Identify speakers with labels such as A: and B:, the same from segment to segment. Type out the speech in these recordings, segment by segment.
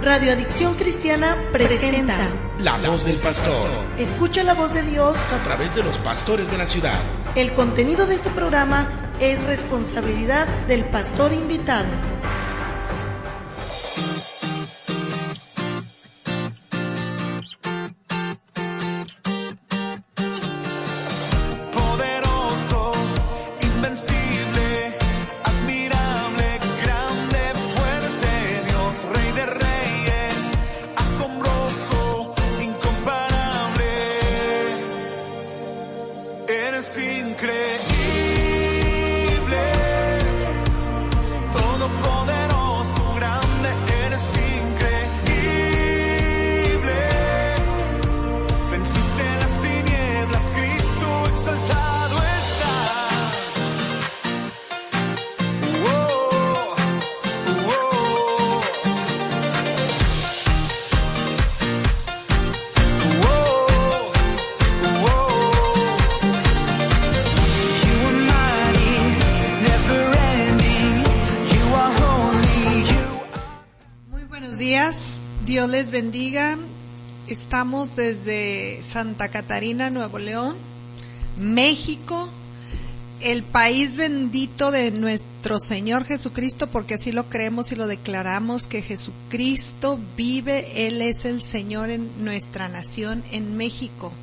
A: Radio Adicción Cristiana presenta
B: La Voz del Pastor.
A: Escucha la voz de Dios
B: A través de los pastores de la ciudad.
A: El contenido de este programa es responsabilidad del pastor invitado.
C: Dios les bendiga. Estamos desde Santa Catarina, Nuevo León, México, el país bendito de nuestro Señor Jesucristo, porque así lo creemos y lo declaramos, que Jesucristo vive, Él es el Señor en nuestra nación, en México.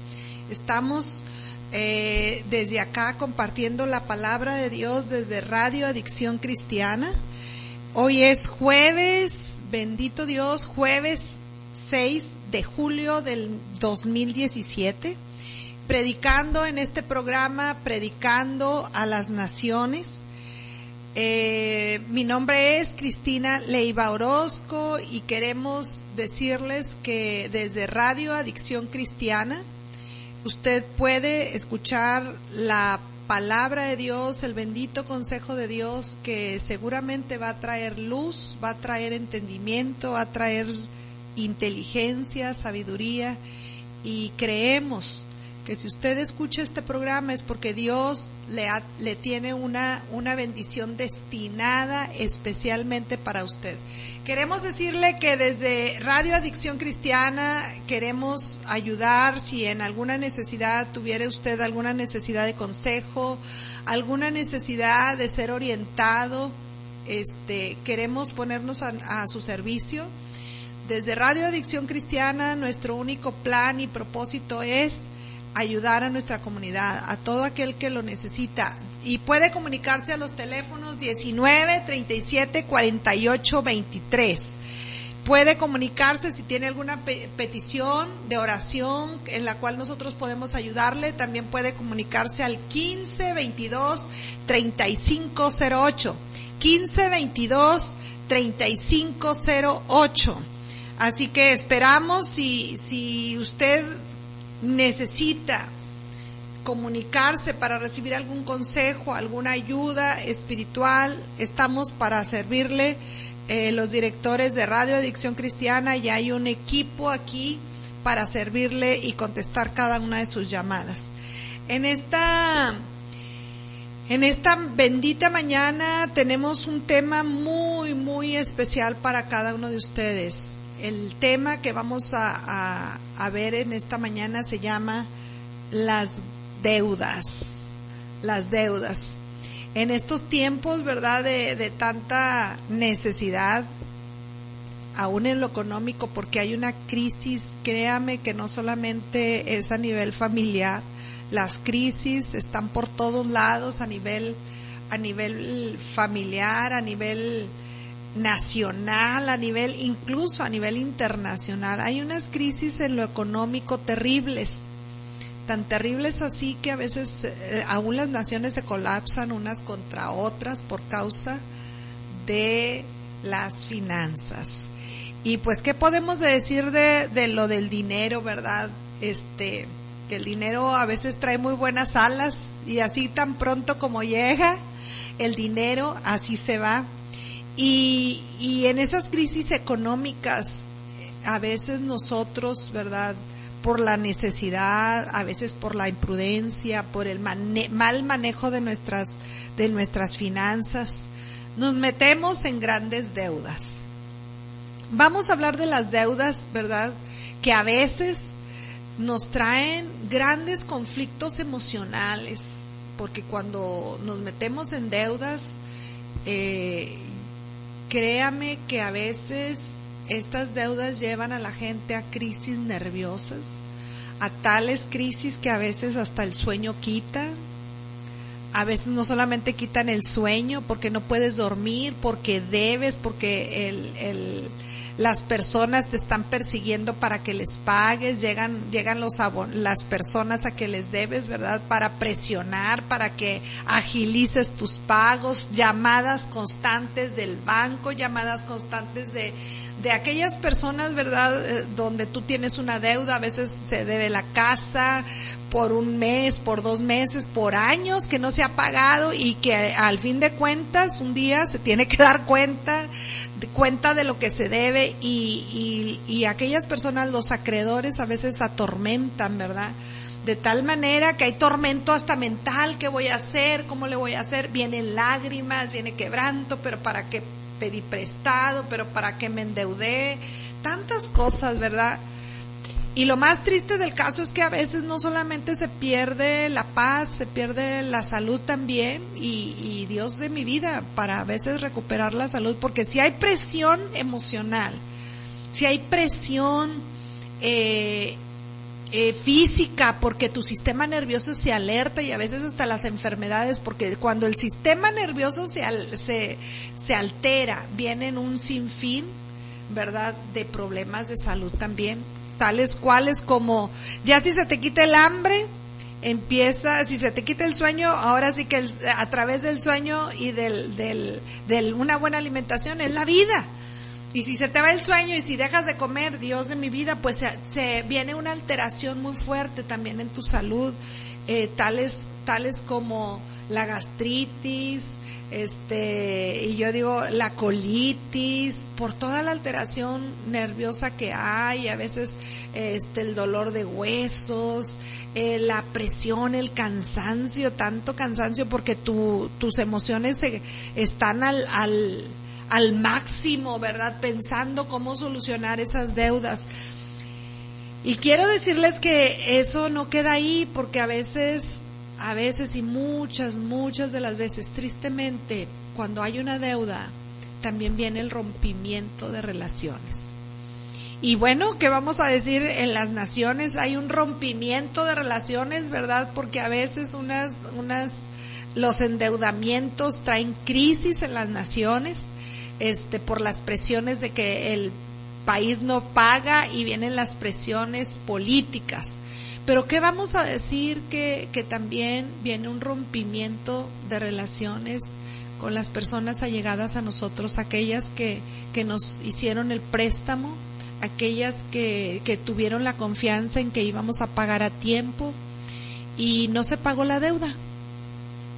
C: Estamos desde acá compartiendo la palabra de Dios desde Radio Adicción Cristiana. Hoy es jueves, bendito Dios, jueves 6 de julio del 2017, predicando en este programa, predicando a las naciones. Mi nombre es Cristina Leiva Orozco y queremos decirles que desde Radio Adicción Cristiana usted puede escuchar la palabra de Dios, el bendito consejo de Dios, que seguramente va a traer luz, va a traer entendimiento, va a traer inteligencia, sabiduría, y creemos que si usted escucha este programa es porque Dios le tiene una bendición destinada especialmente para usted. Queremos decirle que desde Radio Adicción Cristiana queremos ayudar. Si en alguna necesidad tuviera usted alguna necesidad de consejo, alguna necesidad de ser orientado, queremos ponernos a su servicio. Desde Radio Adicción Cristiana nuestro único plan y propósito es ayudar a nuestra comunidad, a todo aquel que lo necesita, y puede comunicarse a los teléfonos 19 37 48 23. Puede comunicarse si tiene alguna petición de oración en la cual nosotros podemos ayudarle. También puede comunicarse al 15 22 35 08, 15 22 35 08. Así que esperamos, si usted necesita comunicarse para recibir algún consejo, alguna ayuda espiritual, estamos para servirle. Los directores de Radio Adicción Cristiana, ya hay un equipo aquí para servirle y contestar cada una de sus llamadas. En esta bendita mañana tenemos un tema muy, muy especial para cada uno de ustedes. El tema que vamos a ver en esta mañana se llama las deudas. Las deudas. En estos tiempos, ¿verdad?, de tanta necesidad, aún en lo económico, porque hay una crisis, créame que no solamente es a nivel familiar, las crisis están por todos lados, a nivel familiar, a nivel nacional, incluso a nivel internacional. Hay unas crisis en lo económico terribles, tan terribles así que a veces aún las naciones se colapsan unas contra otras por causa de las finanzas. Y pues, ¿qué podemos decir de lo del dinero, verdad? Que el dinero a veces trae muy buenas alas y así tan pronto como llega el dinero, así se va. Y en esas crisis económicas, a veces nosotros, ¿verdad?, por la necesidad, a veces por la imprudencia, por el mal manejo de nuestras finanzas, nos metemos en grandes deudas. vamos a hablar de las deudas, ¿verdad? Que a veces nos traen grandes conflictos emocionales, porque cuando nos metemos en deudas, créame que a veces estas deudas llevan a la gente a crisis nerviosas, a tales crisis que a veces hasta el sueño quitan. A veces no solamente quitan el sueño porque no puedes dormir, porque debes, porque las personas te están persiguiendo para que les pagues, llegan las personas a que les debes, ¿verdad? Para presionar, para que agilices tus pagos, llamadas constantes del banco, llamadas constantes de aquellas personas, ¿verdad? Donde tú tienes una deuda, a veces se debe la casa por un mes, por 2 meses, por años que no se ha pagado y que al fin de cuentas un día se tiene que dar cuenta de lo que se debe y aquellas personas, los acreedores a veces atormentan, ¿verdad? De tal manera que hay tormento hasta mental, ¿qué voy a hacer? ¿Cómo le voy a hacer? Vienen lágrimas, viene quebranto, pero ¿para qué pedí prestado? ¿Pero para qué me endeudé? Tantas cosas, ¿verdad? Y lo más triste del caso es que a veces no solamente se pierde la paz, se pierde la salud también, y Dios de mi vida, para a veces recuperar la salud, porque si hay presión emocional, si hay presión física, porque tu sistema nervioso se alerta, y a veces hasta las enfermedades, porque cuando el sistema nervioso se altera, vienen un sinfín, ¿verdad?, de problemas de salud también, tales cuales como, ya si se te quita el hambre, si se te quita el sueño, ahora sí que a través del sueño y del una buena alimentación es la vida. Y si se te va el sueño y si dejas de comer, Dios de mi vida, pues se viene una alteración muy fuerte también en tu salud, tales como la gastritis, y yo digo la colitis, por toda la alteración nerviosa que hay, a veces el dolor de huesos, la presión, el cansancio, tanto cansancio porque tus emociones están al máximo, ¿verdad? Pensando cómo solucionar esas deudas. Y quiero decirles que eso no queda ahí, porque a veces y muchas de las veces, tristemente, cuando hay una deuda, también viene el rompimiento de relaciones. Y bueno, ¿qué vamos a decir? En las naciones hay un rompimiento de relaciones, ¿verdad? Porque a veces los endeudamientos traen crisis en las naciones, por las presiones de que el país no paga y vienen las presiones políticas. Pero ¿qué vamos a decir? Que también viene un rompimiento de relaciones con las personas allegadas a nosotros, aquellas que nos hicieron el préstamo, aquellas que tuvieron la confianza en que íbamos a pagar a tiempo y no se pagó la deuda,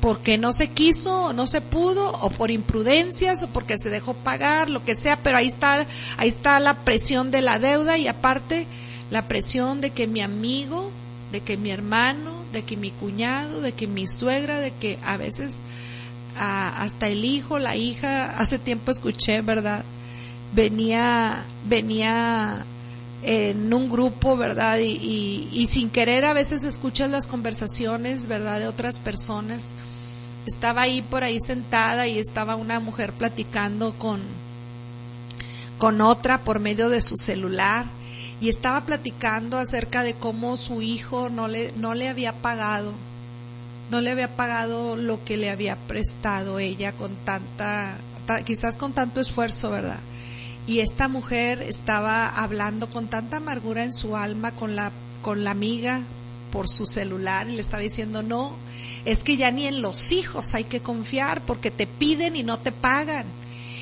C: porque no se quiso, o no se pudo, o por imprudencias, o porque se dejó pagar, lo que sea, pero ahí está la presión de la deuda, y aparte la presión de que mi amigo, de que mi hermano, de que mi cuñado, de que mi suegra, de que a veces hasta el hijo, la hija, hace tiempo escuché, ¿verdad? Venía en un grupo, ¿verdad? Y sin querer a veces escuchas las conversaciones, ¿verdad?, de otras personas. Estaba ahí por ahí sentada y estaba una mujer platicando con otra por medio de su celular, y estaba platicando acerca de cómo su hijo no le había pagado lo que le había prestado ella quizás con tanto esfuerzo, ¿verdad? Y esta mujer estaba hablando con tanta amargura en su alma con la amiga por su celular, y le estaba diciendo, no, es que ya ni en los hijos hay que confiar, porque te piden y no te pagan,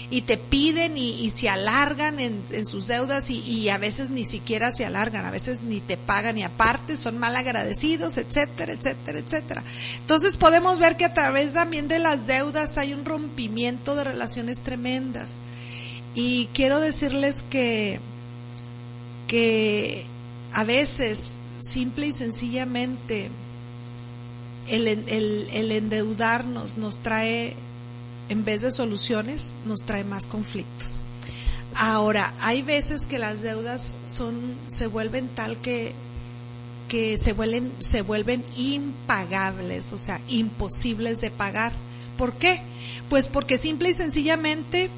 C: y te piden y se alargan en sus deudas, y a veces ni siquiera se alargan, a veces ni te pagan, y aparte son mal agradecidos, etcétera, etcétera, etcétera. Entonces podemos ver que a través también de las deudas hay un rompimiento de relaciones tremendas. Y quiero decirles que a veces, simple y sencillamente, el endeudarnos nos trae, en vez de soluciones, nos trae más conflictos. Ahora, hay veces que las deudas se vuelven tal que se vuelven impagables, o sea, imposibles de pagar. ¿Por qué? Pues porque simple y sencillamente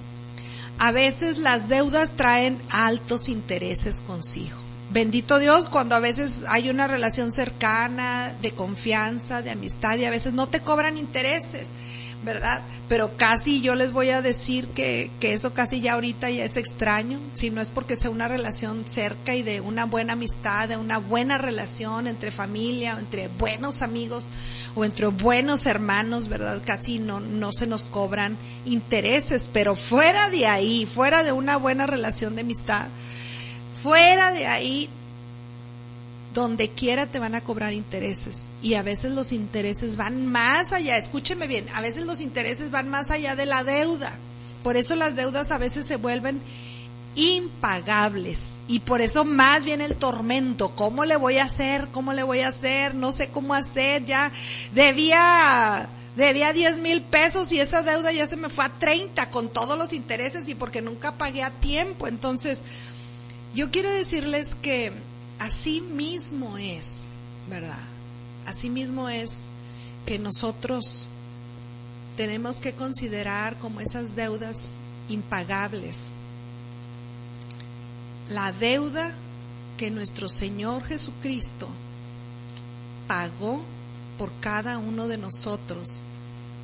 C: a veces las deudas traen altos intereses consigo. Bendito Dios, cuando a veces hay una relación cercana, de confianza, de amistad, y a veces no te cobran intereses, ¿verdad? Pero casi yo les voy a decir que eso casi ya ahorita ya es extraño, si no es porque sea una relación cerca y de una buena amistad, de una buena relación entre familia, o entre buenos amigos o entre buenos hermanos, ¿verdad? Casi no se nos cobran intereses, pero fuera de ahí, fuera de una buena relación de amistad, fuera de ahí, donde quiera te van a cobrar intereses, y a veces los intereses van más allá, escúcheme bien, a veces los intereses van más allá de la deuda. Por eso las deudas a veces se vuelven impagables, y por eso más bien el tormento. ¿Cómo le voy a hacer? ¿Cómo le voy a hacer? No sé cómo hacer, ya debía 10,000 pesos y esa deuda ya se me fue a 30 con todos los intereses y porque nunca pagué a tiempo. Entonces, yo quiero decirles que así mismo es, ¿verdad? Así mismo es que nosotros tenemos que considerar como esas deudas impagables la deuda que nuestro Señor Jesucristo pagó por cada uno de nosotros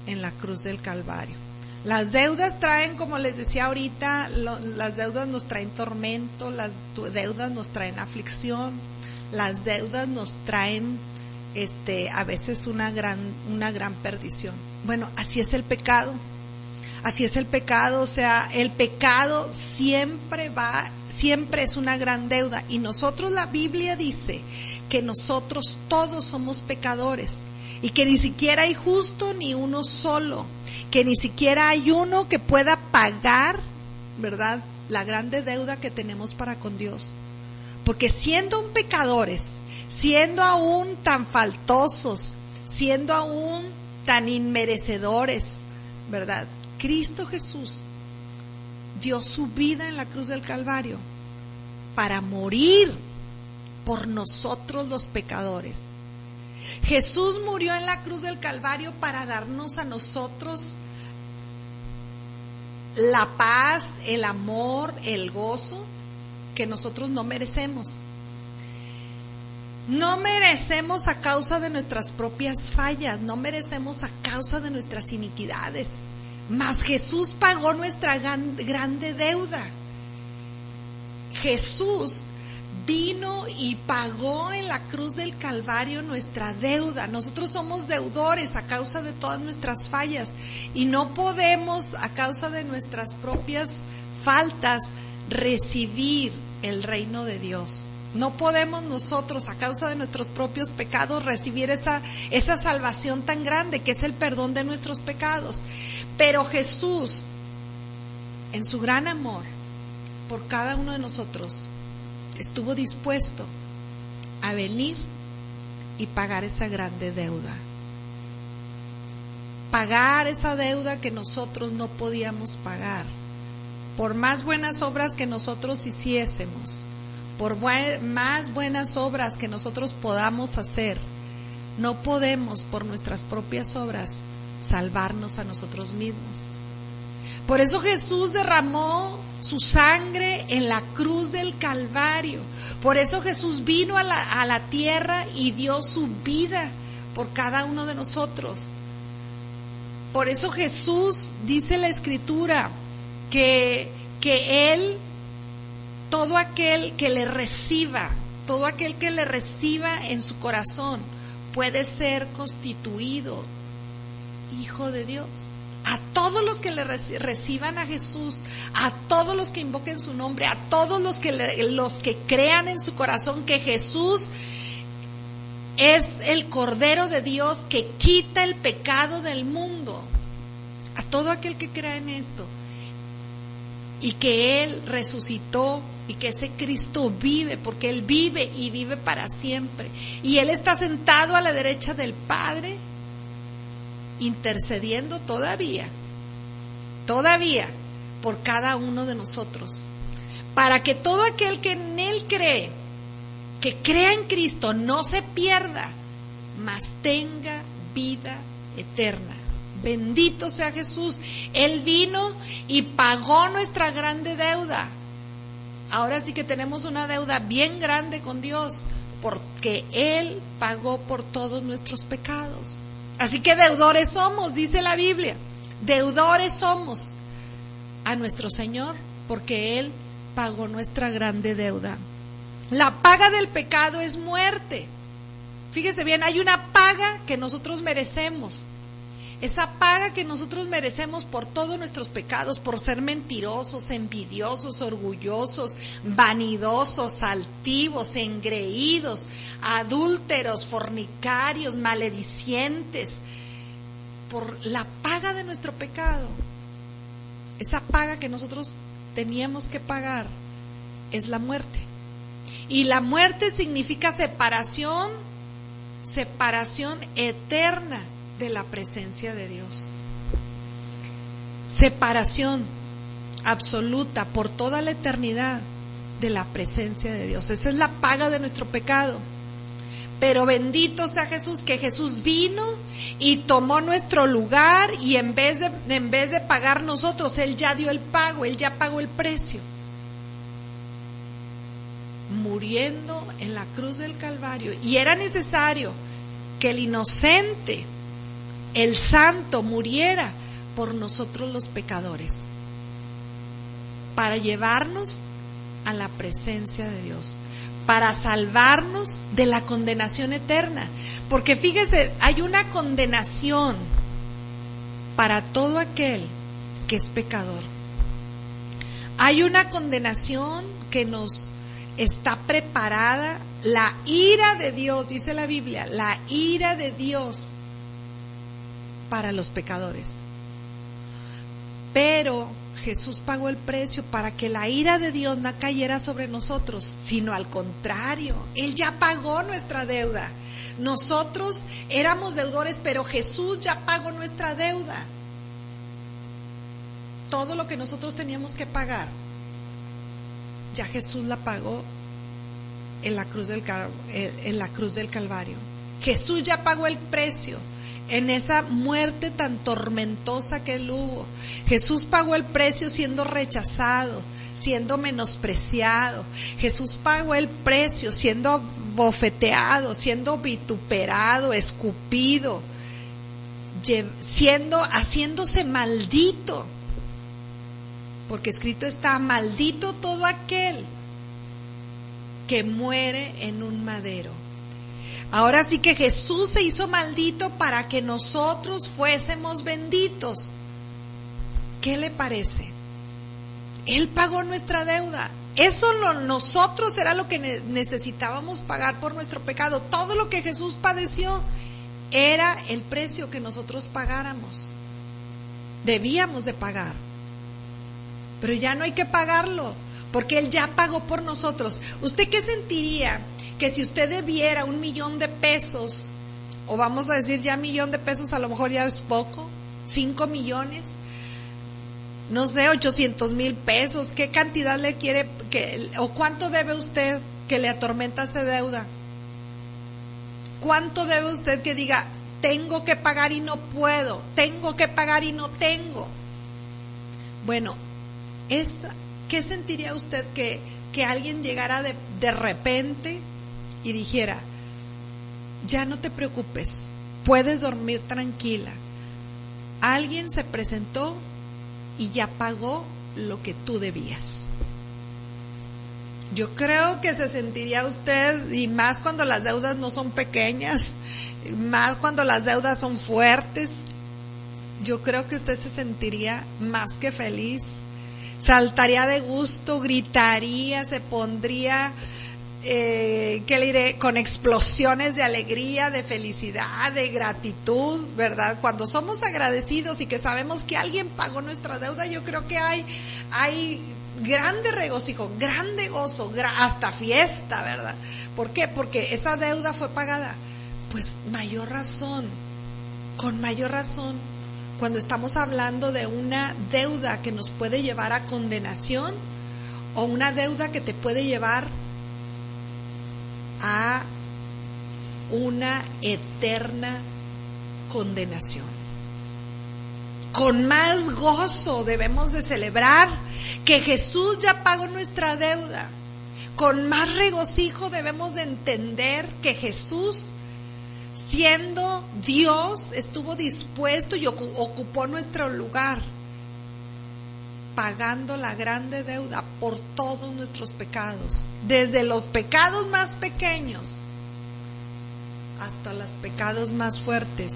C: en la cruz del Calvario. Las deudas traen, como les decía ahorita, las deudas nos traen tormento, las deudas nos traen aflicción, las deudas nos traen a veces una gran perdición. Bueno, así es el pecado. Así es el pecado, o sea, el pecado siempre es una gran deuda, y nosotros, la Biblia dice que nosotros todos somos pecadores y que ni siquiera hay justo ni uno solo, que ni siquiera hay uno que pueda pagar, ¿verdad?, la grande deuda que tenemos para con Dios. Porque siendo un pecadores, siendo aún tan faltosos, siendo aún tan inmerecedores, ¿verdad?, Cristo Jesús dio su vida en la cruz del Calvario para morir por nosotros los pecadores. Jesús murió en la cruz del Calvario para darnos a nosotros la paz, el amor, el gozo que nosotros no merecemos. No merecemos a causa de nuestras propias fallas, no merecemos a causa de nuestras iniquidades. Mas Jesús pagó nuestra grande deuda. Jesús vino y pagó en la cruz del Calvario nuestra deuda. Nosotros somos deudores a causa de todas nuestras fallas y no podemos, a causa de nuestras propias faltas, recibir el reino de Dios. No podemos nosotros, a causa de nuestros propios pecados, recibir esa salvación tan grande que es el perdón de nuestros pecados. Pero Jesús, en su gran amor por cada uno de nosotros, estuvo dispuesto a venir y pagar esa grande deuda. Pagar esa deuda que nosotros no podíamos pagar. Por más buenas obras que nosotros hiciésemos, por más buenas obras que nosotros podamos hacer, no podemos por nuestras propias obras salvarnos a nosotros mismos. Por eso Jesús derramó su sangre en la cruz del Calvario. Por eso Jesús vino a la tierra y dio su vida por cada uno de nosotros. Por eso Jesús, dice la Escritura, que Él, todo aquel que le reciba en su corazón, puede ser constituido hijo de Dios. A todos los que le reciban a Jesús, a todos los que invoquen su nombre, a todos los que crean en su corazón que Jesús es el Cordero de Dios que quita el pecado del mundo, a todo aquel que crea en esto, y que Él resucitó y que ese Cristo vive, porque Él vive y vive para siempre, y Él está sentado a la derecha del Padre, intercediendo todavía por cada uno de nosotros para que todo aquel que en Él cree, que crea en Cristo, no se pierda, mas tenga vida eterna. Bendito sea Jesús. Él vino y pagó nuestra grande deuda. Ahora sí que tenemos una deuda bien grande con Dios, porque Él pagó por todos nuestros pecados. Así que deudores somos, dice la Biblia. Deudores somos a nuestro Señor, porque Él pagó nuestra grande deuda. La paga del pecado es muerte. Fíjese bien, hay una paga que nosotros merecemos. Esa paga que nosotros merecemos por todos nuestros pecados, por ser mentirosos, envidiosos, orgullosos, vanidosos, altivos, engreídos, adúlteros, fornicarios, maledicientes, por la paga de nuestro pecado. Esa paga que nosotros teníamos que pagar es la muerte. Y la muerte significa separación eterna de la presencia de Dios. Separación absoluta por toda la eternidad de la presencia de Dios. Esa es la paga de nuestro pecado. Pero bendito sea Jesús, que Jesús vino y tomó nuestro lugar, y en vez de pagar nosotros, Él ya dio el pago, Él ya pagó el precio. Muriendo en la cruz del Calvario. Y era necesario que el inocente, el santo, muriera por nosotros los pecadores, para llevarnos a la presencia de Dios, para salvarnos de la condenación eterna. Porque fíjese, hay una condenación para todo aquel que es pecador. Hay una condenación que nos está preparada, la ira de Dios, dice la Biblia, la ira de Dios para los pecadores. Pero Jesús pagó el precio para que la ira de Dios no cayera sobre nosotros, sino al contrario, Él ya pagó nuestra deuda. Nosotros éramos deudores, pero Jesús ya pagó nuestra deuda. Todo lo que nosotros teníamos que pagar, ya Jesús la pagó en la cruz del Calvario. Jesús ya pagó el precio en esa muerte tan tormentosa que Él hubo. Jesús pagó el precio siendo rechazado, siendo menospreciado. Jesús pagó el precio siendo bofeteado, siendo vituperado, escupido, haciéndose maldito. Porque escrito está: maldito todo aquel que muere en un madero. Ahora sí que Jesús se hizo maldito para que nosotros fuésemos benditos. ¿Qué le parece? Él pagó nuestra deuda. Nosotros era lo que necesitábamos pagar por nuestro pecado. Todo lo que Jesús padeció era el precio que nosotros pagáramos. Debíamos de pagar. Pero ya no hay que pagarlo, porque Él ya pagó por nosotros. ¿Usted qué sentiría que si usted debiera $1,000,000 de pesos, o vamos a decir ya $1,000,000 de pesos, a lo mejor ya es poco, 5 millones, no sé, 800,000 pesos, ¿qué cantidad le quiere, o cuánto debe usted que le atormenta esa deuda? ¿Cuánto debe usted que diga, tengo que pagar y no puedo, tengo que pagar y no tengo? Bueno, ¿qué sentiría usted que alguien llegara de repente y dijera, ya no te preocupes, puedes dormir tranquila? Alguien se presentó y ya pagó lo que tú debías. Yo creo que se sentiría usted, y más cuando las deudas no son pequeñas, más cuando las deudas son fuertes, yo creo que usted se sentiría más que feliz. Saltaría de gusto, gritaría, se pondría, ¿qué le diré?, con explosiones de alegría, de felicidad, de gratitud, ¿verdad? Cuando somos agradecidos y que sabemos que alguien pagó nuestra deuda, yo creo que hay grande regocijo, grande gozo, hasta fiesta, ¿verdad? ¿Por qué? Porque esa deuda fue pagada. Pues mayor razón, con mayor razón, cuando estamos hablando de una deuda que nos puede llevar a condenación, o una deuda que te puede llevar a una eterna condenación. Con más gozo debemos de celebrar que Jesús ya pagó nuestra deuda. Con más regocijo debemos de entender que Jesús, siendo Dios, estuvo dispuesto y ocupó nuestro lugar, pagando la grande deuda por todos nuestros pecados, desde los pecados más pequeños hasta los pecados más fuertes.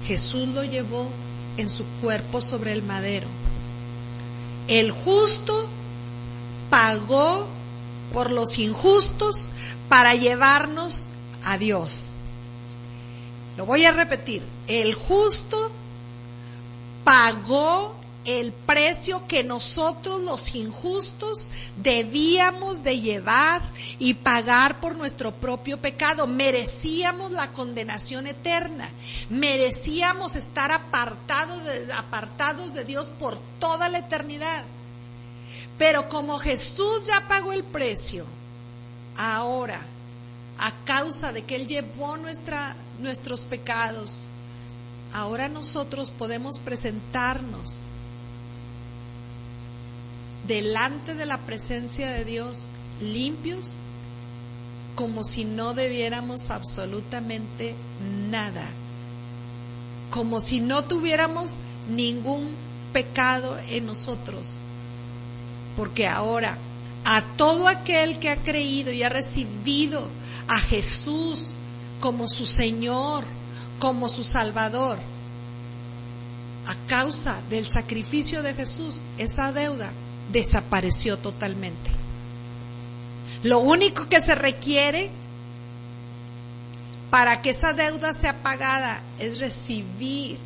C: Jesús lo llevó en su cuerpo sobre el madero. El justo pagó por los injustos para llevarnos a Dios. Lo voy a repetir. El justo pagó el precio que nosotros los injustos debíamos de llevar y pagar por nuestro propio pecado. Merecíamos la condenación eterna, merecíamos estar apartados de Dios por toda la eternidad. Pero como Jesús ya pagó el precio, ahora, a causa de que Él llevó nuestros pecados, ahora nosotros podemos presentarnos delante de la presencia de Dios limpios, como si no debiéramos absolutamente nada, como si no tuviéramos ningún pecado en nosotros, porque ahora a todo aquel que ha creído y ha recibido a Jesús como su Señor, como su Salvador, a causa del sacrificio de Jesús, esa deuda desapareció totalmente. Lo único que se requiere para que esa deuda sea pagada es recibir.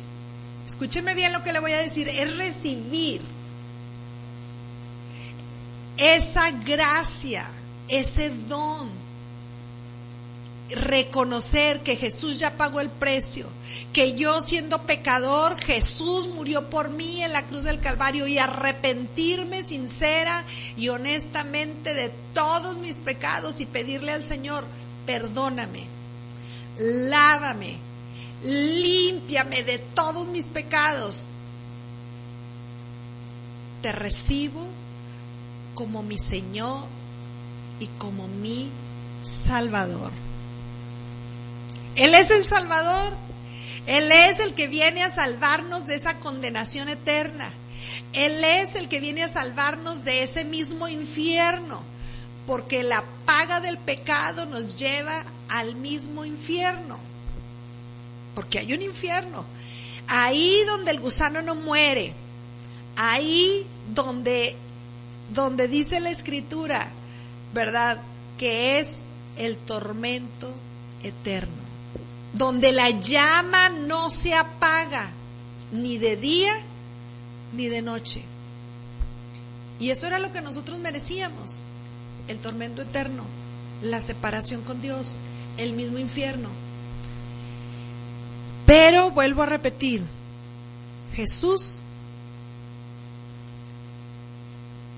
C: Escúcheme bien lo que le voy a decir, es recibir esa gracia, ese don. Reconocer que Jesús ya pagó el precio, que yo siendo pecador, Jesús murió por mí en la cruz del Calvario, y arrepentirme sincera y honestamente de todos mis pecados y pedirle al Señor, perdóname, lávame, límpiame de todos mis pecados. Te recibo como mi Señor y como mi Salvador. Él es el Salvador, Él es el que viene a salvarnos de esa condenación eterna, Él es el que viene a salvarnos de ese mismo infierno, porque la paga del pecado nos lleva al mismo infierno, porque hay un infierno, ahí donde el gusano no muere, ahí donde dice la Escritura, ¿verdad?, que es el tormento eterno, donde la llama no se apaga ni de día ni de noche. Y eso era lo que nosotros merecíamos, el tormento eterno, la separación con Dios, el mismo infierno. Pero vuelvo a repetir, Jesús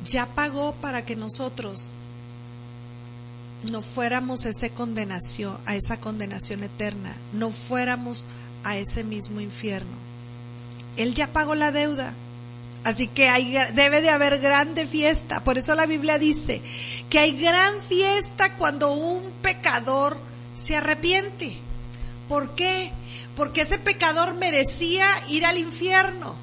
C: ya pagó para que nosotros no fuéramos a esa condenación eterna, no fuéramos a ese mismo infierno. Él ya pagó la deuda, así que debe de haber grande fiesta. Por eso la Biblia dice que hay gran fiesta cuando un pecador se arrepiente. ¿Por qué? Porque ese pecador merecía ir al infierno,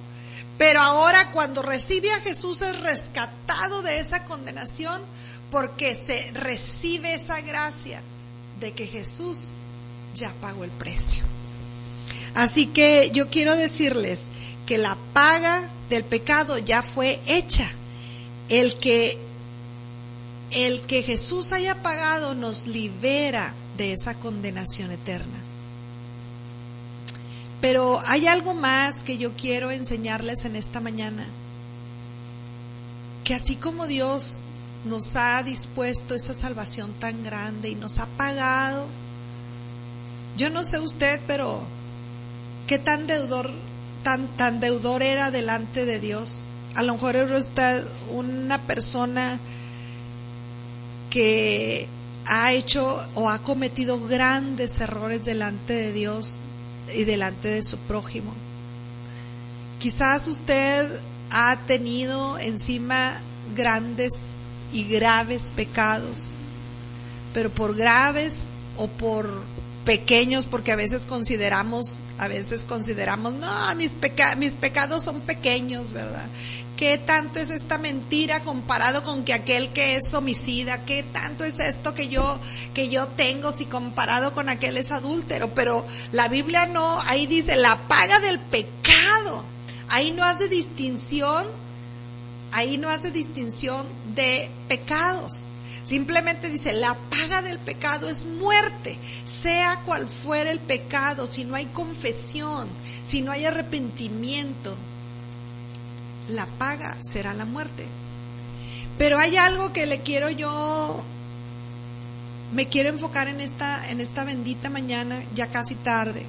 C: pero ahora cuando recibe a Jesús es rescatado de esa condenación, porque se recibe esa gracia de que Jesús ya pagó el precio. Así que yo quiero decirles que la paga del pecado ya fue hecha. El que Jesús haya pagado nos libera de esa condenación eterna. Pero hay algo más que yo quiero enseñarles en esta mañana, que así como Dios nos ha dispuesto esa salvación tan grande y nos ha pagado, yo no sé usted, pero qué tan deudor era delante de Dios, A lo mejor es usted una persona que ha hecho o ha cometido grandes errores delante de Dios y delante de su prójimo. Quizás usted ha tenido encima grandes y graves pecados, pero por graves o por pequeños, porque a veces consideramos, no, mis pecados son pequeños, ¿verdad? ¿Qué tanto es esta mentira comparado con que aquel que es homicida? ¿Qué tanto es esto que yo tengo si comparado con aquel es adúltero? Pero la Biblia no, ahí dice la paga del pecado. Ahí no hace distinción de pecados. Simplemente dice, la paga del pecado es muerte, sea cual fuera el pecado. Si no hay confesión, si no hay arrepentimiento, la paga será la muerte. Pero hay algo que me quiero enfocar en esta bendita mañana, ya casi tarde.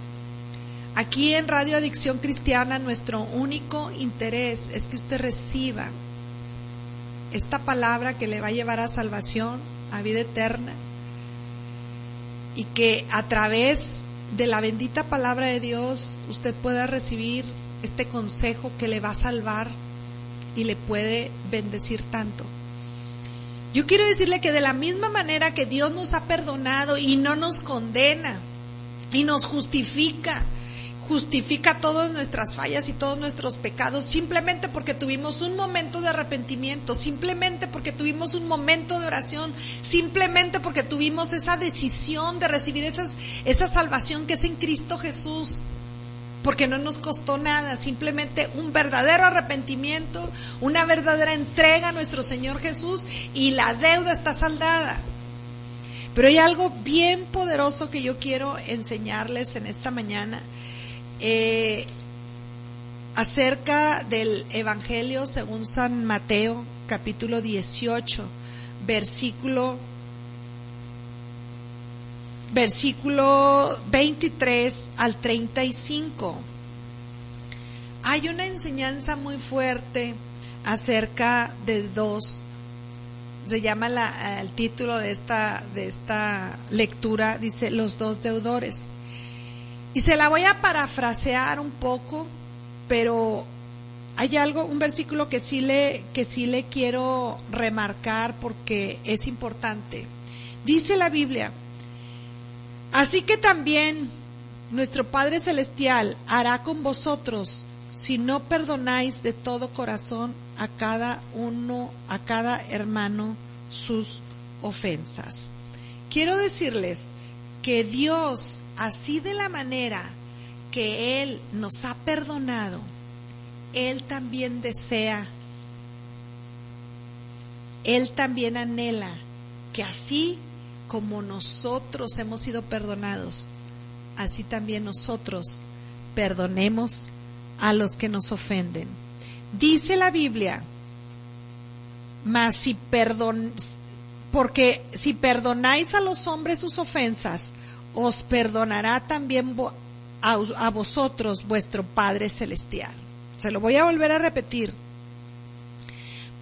C: Aquí en Radio Adicción Cristiana, nuestro único interés es que usted reciba esta palabra que le va a llevar a salvación, a vida eterna, y que a través de la bendita palabra de Dios usted pueda recibir este consejo que le va a salvar y le puede bendecir tanto. Yo quiero decirle que de la misma manera que Dios nos ha perdonado y no nos condena y nos justifica todas nuestras fallas y todos nuestros pecados, simplemente porque tuvimos un momento de arrepentimiento, simplemente porque tuvimos un momento de oración, simplemente porque tuvimos esa decisión de recibir esa salvación que es en Cristo Jesús, porque no nos costó nada, simplemente un verdadero arrepentimiento, una verdadera entrega a nuestro Señor Jesús, y la deuda está saldada. Pero hay algo bien poderoso que yo quiero enseñarles en esta mañana, acerca del Evangelio según San Mateo, capítulo 18, versículo 23 al 35. Hay una enseñanza muy fuerte acerca de dos. Se llama el título de esta lectura, dice los dos deudores. Y se la voy a parafrasear un poco, pero hay un versículo que sí le quiero remarcar porque es importante. Dice la Biblia: así que también nuestro Padre Celestial hará con vosotros si no perdonáis de todo corazón a cada hermano sus ofensas. Quiero decirles que Dios, así de la manera que Él nos ha perdonado, Él también desea, Él también anhela que así como nosotros hemos sido perdonados, así también nosotros perdonemos a los que nos ofenden. Dice la Biblia: porque si perdonáis a los hombres sus ofensas, os perdonará también a vosotros vuestro Padre Celestial. Se lo voy a volver a repetir.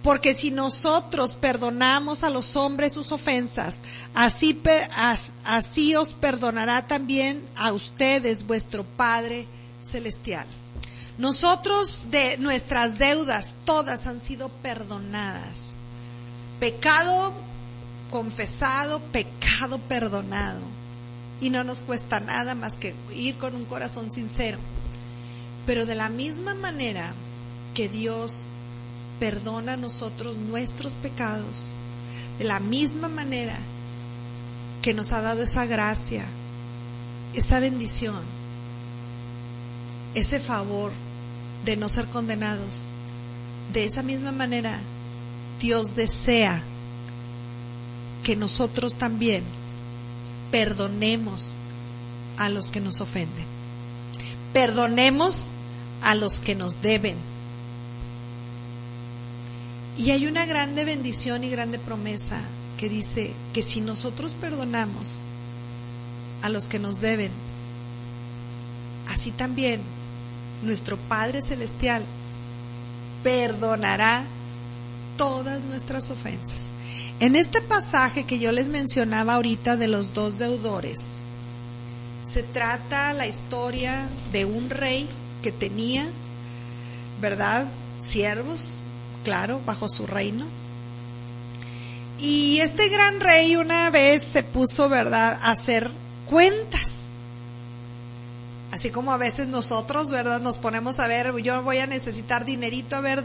C: Porque si nosotros perdonamos a los hombres sus ofensas, así os perdonará también a ustedes vuestro Padre Celestial. Nosotros, de nuestras deudas, todas han sido perdonadas. Pecado confesado, pecado perdonado. Y no nos cuesta nada más que ir con un corazón sincero. Pero de la misma manera que Dios perdona a nosotros nuestros pecados, de la misma manera que nos ha dado esa gracia, esa bendición, ese favor de no ser condenados, de esa misma manera Dios desea que nosotros también perdonemos a los que nos ofenden, perdonemos a los que nos deben. Y hay una grande bendición y grande promesa que dice que si nosotros perdonamos a los que nos deben, así también nuestro Padre Celestial perdonará todas nuestras ofensas. En este pasaje que yo les mencionaba ahorita de los dos deudores, se trata la historia de un rey que tenía, ¿verdad?, siervos, claro, bajo su reino. Y este gran rey una vez se puso, ¿verdad?, a hacer cuentas. Así como a veces nosotros, ¿verdad?, nos ponemos a ver, yo voy a necesitar dinerito, a ver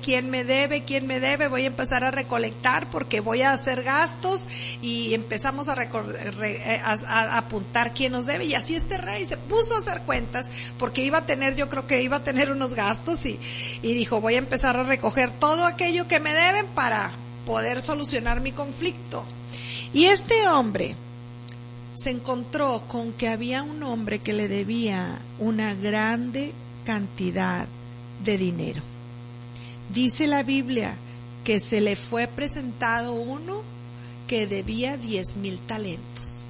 C: quién me debe, voy a empezar a recolectar porque voy a hacer gastos, y empezamos a apuntar quién nos debe. Y así este rey se puso a hacer cuentas porque yo creo que iba a tener unos gastos, y dijo, voy a empezar a recoger todo aquello que me deben para poder solucionar mi conflicto. Y este hombre se encontró con que había un hombre que le debía una grande cantidad de dinero. Dice la Biblia que se le fue presentado uno que debía 10,000 talentos.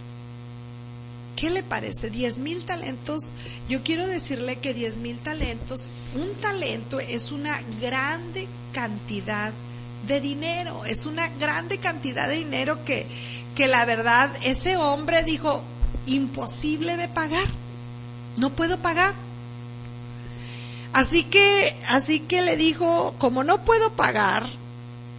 C: ¿Qué le parece? 10,000 talentos. Yo quiero decirle que 10,000 talentos, un talento es una grande cantidad de dinero, es una grande cantidad de dinero que la verdad ese hombre dijo, imposible de pagar, no puedo pagar. Así que le dijo, como no puedo pagar,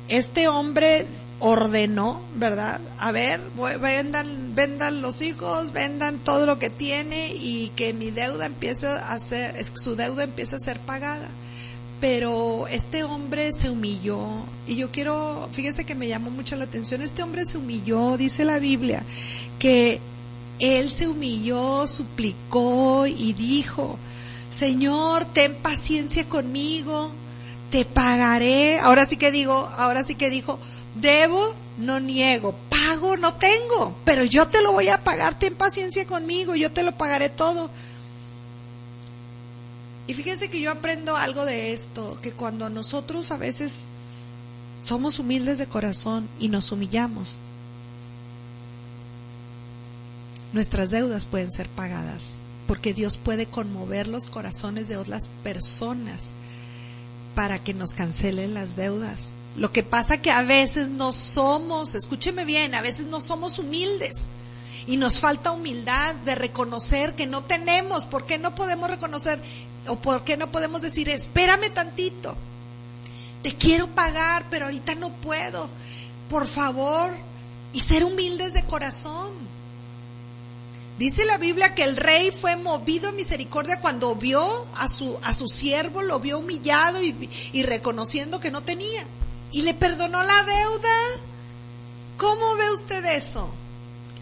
C: este hombre ordenó, ¿verdad? A ver, vendan los hijos, vendan todo lo que tiene, y que su deuda empiece a ser pagada. Pero este hombre se humilló, y fíjense que me llamó mucho la atención, este hombre se humilló, dice la Biblia, que él se humilló, suplicó y dijo, Señor, ten paciencia conmigo, te pagaré. Ahora sí que dijo, debo, no niego, pago, no tengo, pero yo te lo voy a pagar, ten paciencia conmigo, yo te lo pagaré todo. Y fíjense que yo aprendo algo de esto, que cuando nosotros a veces somos humildes de corazón y nos humillamos, nuestras deudas pueden ser pagadas, porque Dios puede conmover los corazones de otras personas para que nos cancelen las deudas. Lo que pasa que a veces no somos, escúcheme bien, a veces no somos humildes. Y nos falta humildad de reconocer que no tenemos. ¿Por qué no podemos reconocer? ¿O por qué no podemos decir, espérame tantito, te quiero pagar, pero ahorita no puedo, por favor? Y ser humildes de corazón. Dice la Biblia que el rey fue movido a misericordia cuando vio a su siervo, lo vio humillado y reconociendo que no tenía, y le perdonó la deuda. ¿Cómo ve usted eso?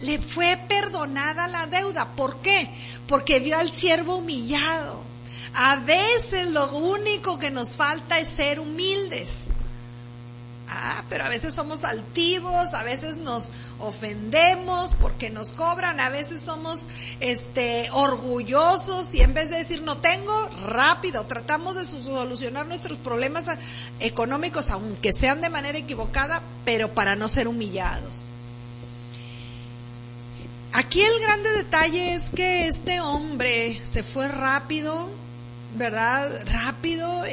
C: Le fue perdonada la deuda. ¿Por qué? Porque vio al siervo humillado. A veces lo único que nos falta es ser humildes. Pero a veces somos altivos, a veces nos ofendemos porque nos cobran, a veces somos orgullosos, y en vez de decir no tengo, rápido tratamos de solucionar nuestros problemas económicos, aunque sean de manera equivocada, pero para no ser humillados. Aquí el grande detalle es que este hombre se fue rápido, ¿verdad? Rápido,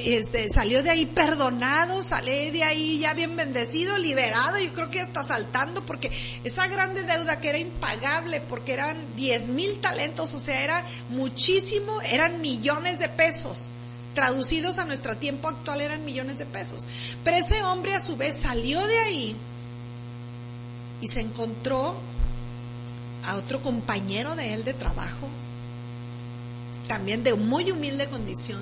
C: salió de ahí perdonado, salió de ahí ya bien bendecido, liberado, yo creo que hasta saltando, porque esa grande deuda que era impagable, porque eran 10,000 talentos, o sea, era muchísimo, eran millones de pesos. Traducidos a nuestro tiempo actual eran millones de pesos. Pero ese hombre a su vez salió de ahí y se encontró a otro compañero de él de trabajo, también de muy humilde condición,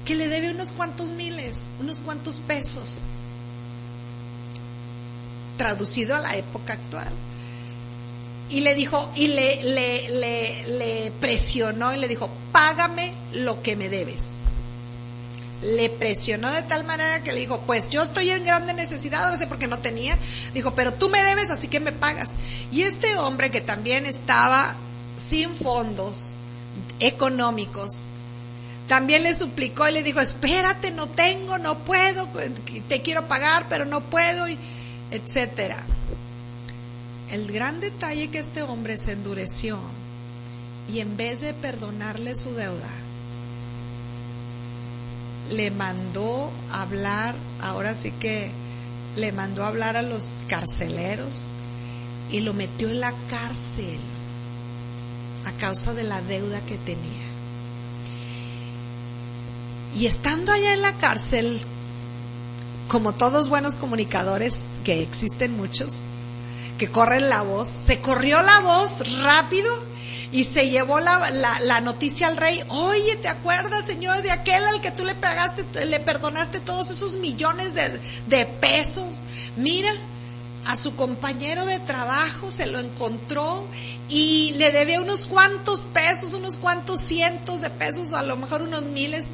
C: que le debe unos cuantos miles, unos cuantos pesos, traducido a la época actual. Y le dijo, y le presionó y le dijo, págame lo que me debes. Le presionó de tal manera que le dijo, pues yo estoy en grande necesidad, no sé por qué no tenía. Dijo, pero tú me debes, así que me pagas. Y este hombre, que también estaba sin fondos económicos, también le suplicó y le dijo, espérate, no tengo, no puedo, te quiero pagar, pero no puedo, etcétera. El gran detalle que este hombre se endureció, y en vez de perdonarle su deuda, le mandó hablar, ahora sí que le mandó hablar a los carceleros y lo metió en la cárcel a causa de la deuda que tenía. Y estando allá en la cárcel, como todos buenos comunicadores, que existen muchos, que corren la voz, se corrió la voz rápido y se llevó la noticia al rey. Oye, ¿te acuerdas, señor, de aquel al que tú le perdonaste todos esos millones de pesos? Mira, a su compañero de trabajo se lo encontró y le debía unos cuantos pesos, unos cuantos cientos de pesos, a lo mejor unos miles,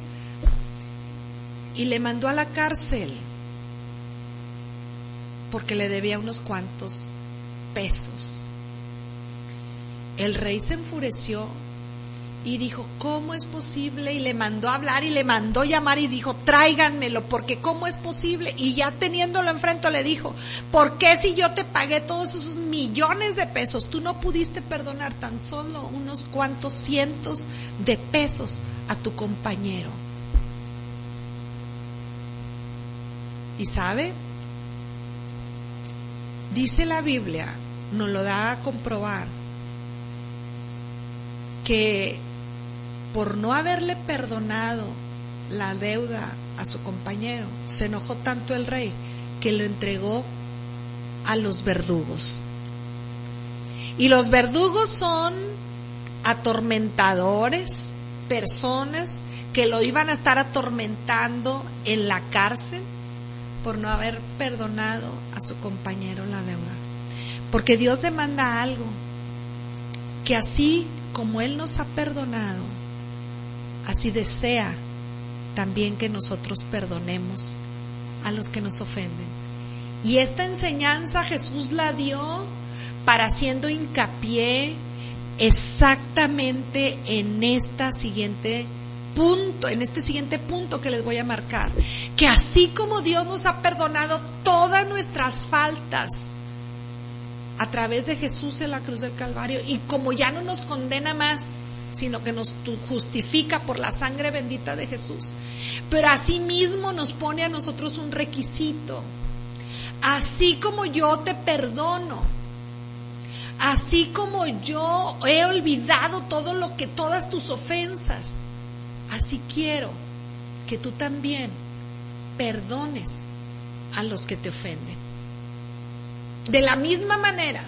C: y le mandó a la cárcel porque le debía unos cuantos pesos. El rey se enfureció y dijo, ¿cómo es posible? Y le mandó a hablar y le mandó llamar y dijo, tráiganmelo, porque ¿cómo es posible? Y ya teniéndolo enfrente le dijo, ¿por qué si yo te pagué todos esos millones de pesos, tú no pudiste perdonar tan solo unos cuantos cientos de pesos a tu compañero? ¿Y sabe? Dice la Biblia, nos lo da a comprobar, que por no haberle perdonado la deuda a su compañero, se enojó tanto el rey que lo entregó a los verdugos. Y los verdugos son atormentadores, personas que lo iban a estar atormentando en la cárcel por no haber perdonado a su compañero la deuda. Porque Dios demanda algo, que así como Él nos ha perdonado, así desea también que nosotros perdonemos a los que nos ofenden. Y esta enseñanza Jesús la dio para haciendo hincapié exactamente en este siguiente punto que les voy a marcar, que así como Dios nos ha perdonado todas nuestras faltas a través de Jesús en la cruz del Calvario, y como ya no nos condena más, sino que nos justifica por la sangre bendita de Jesús, pero así mismo nos pone a nosotros un requisito. Así como yo te perdono, así como yo he olvidado todas tus ofensas, así quiero que tú también perdones a los que te ofenden. De la misma manera,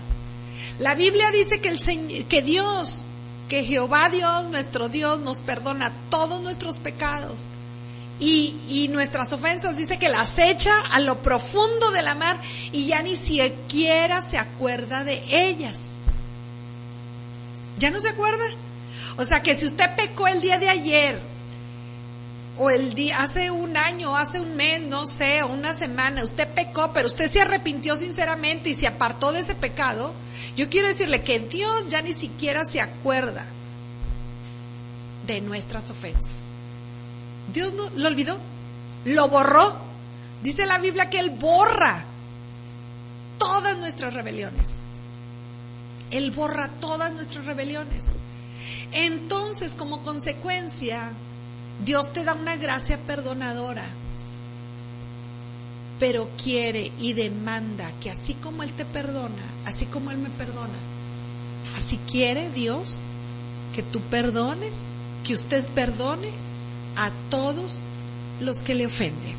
C: la Biblia dice que Jehová Dios, nuestro Dios, nos perdona todos nuestros pecados y nuestras ofensas. Dice que las echa a lo profundo de la mar y ya ni siquiera se acuerda de ellas. ¿Ya no se acuerda? O sea que si usted pecó el día de ayer, o hace un año, hace un mes, no sé, o una semana, usted pecó, pero usted se arrepintió sinceramente y se apartó de ese pecado, yo quiero decirle que Dios ya ni siquiera se acuerda de nuestras ofensas. Dios no lo olvidó, lo borró. Dice la Biblia que Él borra todas nuestras rebeliones. Él borra todas nuestras rebeliones. Entonces, como consecuencia, Dios te da una gracia perdonadora, pero quiere y demanda que así como Él te perdona, así como Él me perdona, así quiere Dios que tú perdones, que usted perdone a todos los que le ofenden.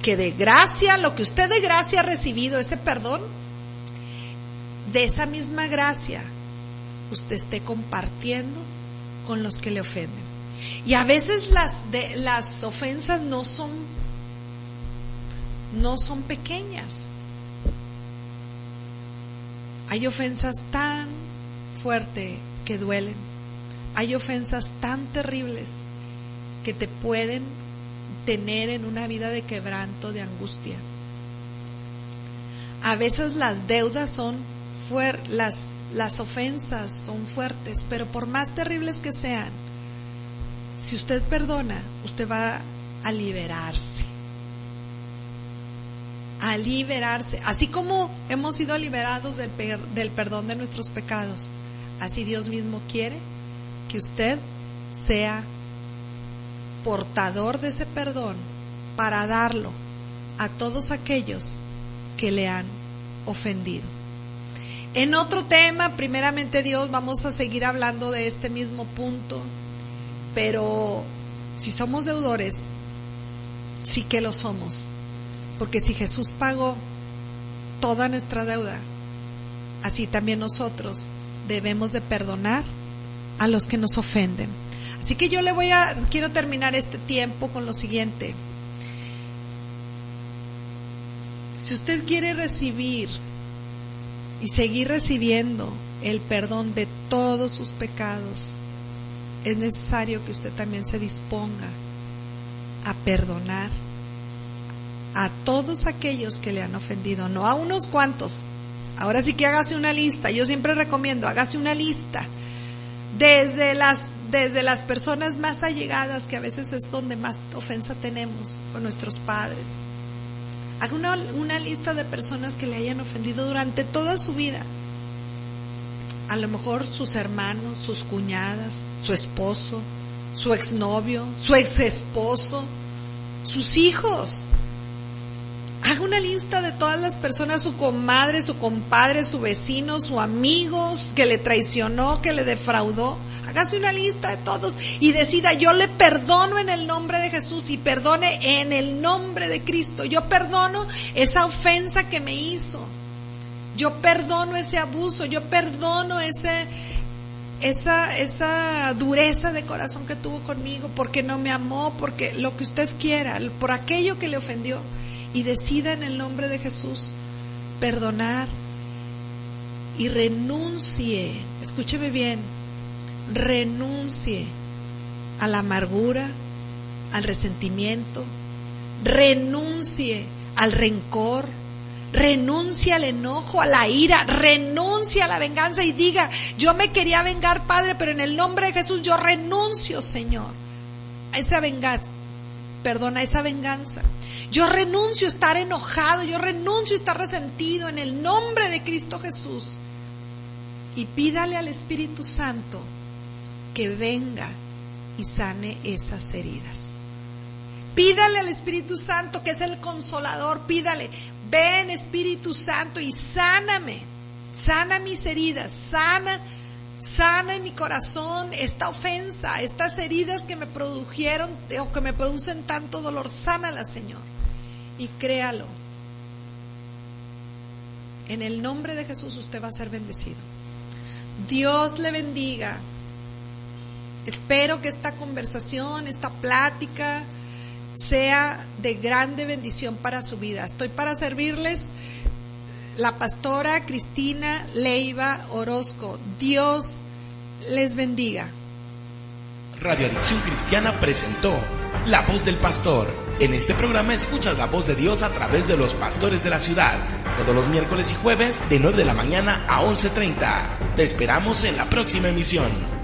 C: Que de gracia, lo que usted de gracia ha recibido, ese perdón, de esa misma gracia usted esté compartiendo con los que le ofenden. Y a veces las ofensas no son pequeñas. Hay ofensas tan fuertes que duelen. Hay ofensas tan terribles que te pueden tener en una vida de quebranto, de angustia. A veces las deudas son fuertes, las ofensas son fuertes, pero por más terribles que sean, si usted perdona, usted va a liberarse. A liberarse. Así como hemos sido liberados del perdón de nuestros pecados, así Dios mismo quiere que usted sea portador de ese perdón para darlo a todos aquellos que le han ofendido. En otro tema, primeramente Dios, vamos a seguir hablando de este mismo punto, pero si somos deudores, sí que lo somos, porque si Jesús pagó toda nuestra deuda, así también nosotros debemos de perdonar a los que nos ofenden. Así que yo quiero terminar este tiempo con lo siguiente. Si usted quiere recibir y seguir recibiendo el perdón de todos sus pecados, es necesario que usted también se disponga a perdonar a todos aquellos que le han ofendido, no a unos cuantos. Ahora sí que hágase una lista. Yo siempre recomiendo, hágase una lista desde las personas más allegadas, que a veces es donde más ofensa tenemos, con nuestros padres. Haga una lista de personas que le hayan ofendido durante toda su vida. A lo mejor sus hermanos, sus cuñadas, su esposo, su exnovio, su exesposo, sus hijos. Haga una lista de todas las personas, su comadre, su compadre, su vecino, su amigo, que le traicionó, que le defraudó. Hágase una lista de todos y decida: yo le perdono en el nombre de Jesús, y perdone en el nombre de Cristo. Yo perdono esa ofensa que me hizo. Yo perdono ese abuso. Yo perdono esa dureza de corazón que tuvo conmigo, porque no me amó, porque lo que usted quiera, por aquello que le ofendió. Y decida en el nombre de Jesús perdonar y renuncie, escúcheme bien, renuncie a la amargura, al resentimiento, renuncie al rencor, renuncie al enojo, a la ira, renuncie a la venganza y diga: yo me quería vengar, Padre, pero en el nombre de Jesús yo renuncio, Señor, a esa venganza. Perdona esa venganza. Yo renuncio a estar enojado, yo renuncio a estar resentido en el nombre de Cristo Jesús. Y pídale al Espíritu Santo que venga y sane esas heridas. Pídale al Espíritu Santo, que es el consolador, pídale: ven, Espíritu Santo, y sáname, sana mis heridas, sana en mi corazón esta ofensa, estas heridas que me produjeron o que me producen tanto dolor. Sánalas, Señor, y créalo, en el nombre de Jesús usted va a ser bendecido. Dios le bendiga. Espero que esta conversación, esta plática sea de grande bendición para su vida. Estoy para servirles, la pastora Cristina Leiva Orozco. Dios les bendiga.
B: Radio Adicción Cristiana presentó La Voz del Pastor. En este programa escuchas la voz de Dios a través de los pastores de la ciudad, todos los miércoles y jueves de 9 de la mañana a 11:30. Te esperamos en la próxima emisión.